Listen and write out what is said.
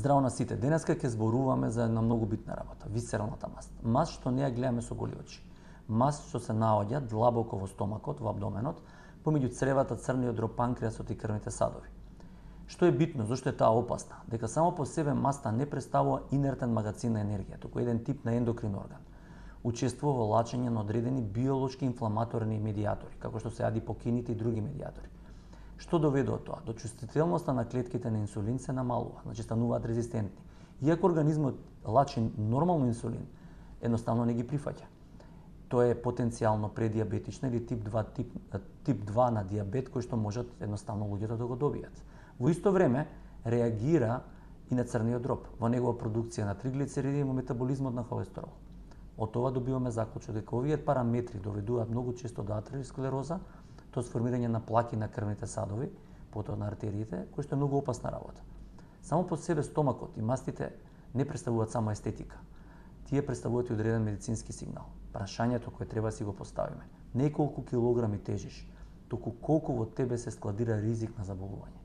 Здраво на сите. Денеска ќе зборуваме за една многу битна работа, висцералната маст. Маст што не ја гледаме со голи очи. Маст што се наоѓа длабоко во стомакот, во абдоменот, помеѓу цревата, црниот дроб, панкреасот и крвните садови. Што е битно, зашто е таа опасна? Дека само по себе маста не представува инертен магацин на енергија, туку еден тип на ендокрин орган. Учествува во лачење на одредени биолошки инфламаторни медиатори, како што се адипокините и други медиатори. Што доведе до тоа? До чувствителноста на клетките на инсулин се намалува, значи стануваат резистентни. Иако организмот лачи нормално инсулин, едноставно не ги прифаќа. Тоа е потенцијално предиабетична или тип 2 на диабет кој што можат едноставно луѓето да го добијат. Во исто време реагира и на црниот дроб, во негова продукција на триглицериди и во метаболизмот на холестерол. Од тоа добиваме заклучок дека овие параметри доведуваат многу често до атеросклероза, тоа сформирање на плаки на крвните садови, потоа на артериите, кој што е многу опасна работа. Само по себе стомакот и мастите не представуваат само естетика. Тие представуваат и одреден медицински сигнал. Прашањето кое треба да си го поставиме не е колку килограми тежиш, туку колку во тебе се складира ризик на заболување.